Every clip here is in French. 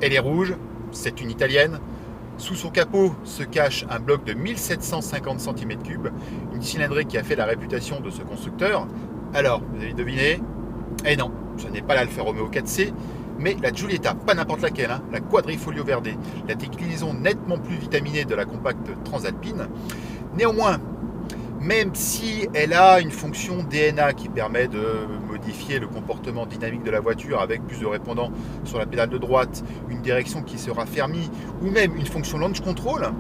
Elle est rouge, c'est une italienne. Sous son capot se cache un bloc de 1750 cm3, une cylindrée qui a fait la réputation de ce constructeur. Alors, vous avez deviné? Eh non, ce n'est pas l'Alfa Romeo 4C, mais la Giulietta, pas n'importe laquelle, hein, la Quadrifoglio Verde, la déclinaison nettement plus vitaminée de la compacte transalpine. Néanmoins, même si elle a une fonction DNA qui permet de modifier le comportement dynamique de la voiture avec plus de répondants sur la pédale de droite, une direction qui sera fermée ou même une fonction launch control,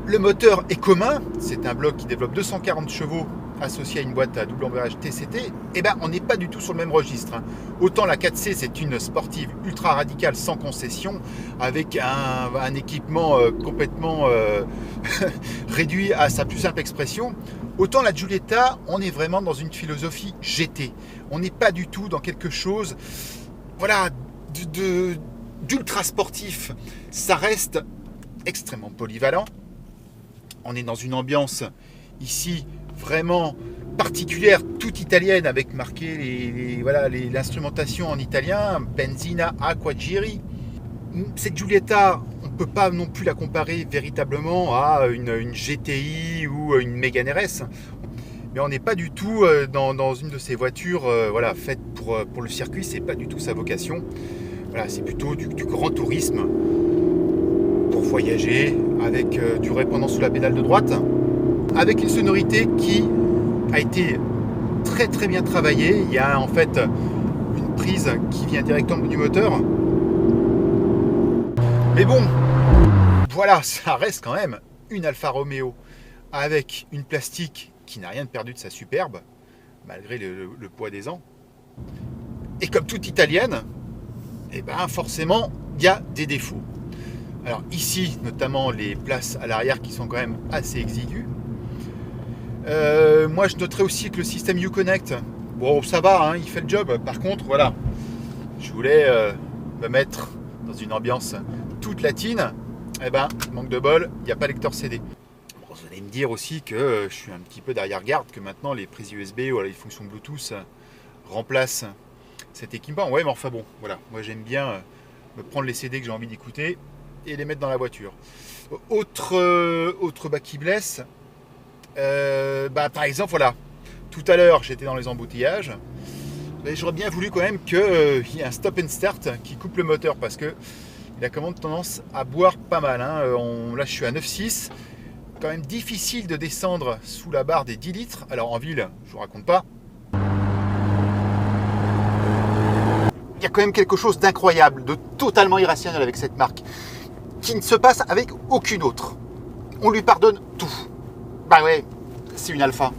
le moteur est commun, c'est un bloc qui développe 240 chevaux associé à une boîte à double embrayage TCT, et ben on n'est pas du tout sur le même registre. Autant la 4C c'est une sportive ultra radicale sans concession, avec un équipement complètement réduit à sa plus simple expression, autant la Giulietta on est vraiment dans une philosophie GT. On n'est pas du tout dans quelque chose voilà, d'ultra sportif. Ça reste extrêmement polyvalent. On est dans une ambiance ici vraiment particulière, toute italienne, avec marqué l'instrumentation en italien, Benzina Acqua Giri. Cette Giulietta, on ne peut pas non plus la comparer véritablement à une GTI ou une Mégane RS. Mais on n'est pas du tout dans une de ces voitures faites pour le circuit, c'est pas du tout sa vocation. Voilà, c'est plutôt du grand tourisme pour voyager avec du répondant sous la pédale de droite, avec une sonorité qui a été très très bien travaillée. Il y a en fait une prise qui vient directement du moteur. Mais bon, voilà, ça reste quand même une Alfa Romeo avec une plastique qui n'a rien de perdu de sa superbe, malgré le poids des ans. Et comme toute italienne, eh ben forcément, il y a des défauts. Alors ici, notamment les places à l'arrière qui sont quand même assez exiguës. Moi, je noterais aussi que le système Uconnect, bon, ça va, hein, il fait le job. Par contre, voilà, je voulais me mettre dans une ambiance toute latine. Eh ben, manque de bol, il n'y a pas lecteur CD. Bon, vous allez me dire aussi que je suis un petit peu derrière-garde, que maintenant les prises USB ou les fonctions Bluetooth remplacent cet équipement. Ouais, mais enfin bon, voilà, moi j'aime bien me prendre les CD que j'ai envie d'écouter et les mettre dans la voiture. Autre bas qui blesse, par exemple, voilà, tout à l'heure j'étais dans les embouteillages, mais j'aurais bien voulu quand même qu'il y ait un stop and start qui coupe le moteur, parce que il a quand même tendance à boire pas mal, hein. Là je suis à 9,6, quand même difficile de descendre sous la barre des 10 litres. Alors en ville, je vous raconte pas. Il y a quand même quelque chose d'incroyable, de totalement irrationnel avec cette marque, qui ne se passe avec aucune autre. On lui pardonne tout. Bah ouais, c'est une Alpha.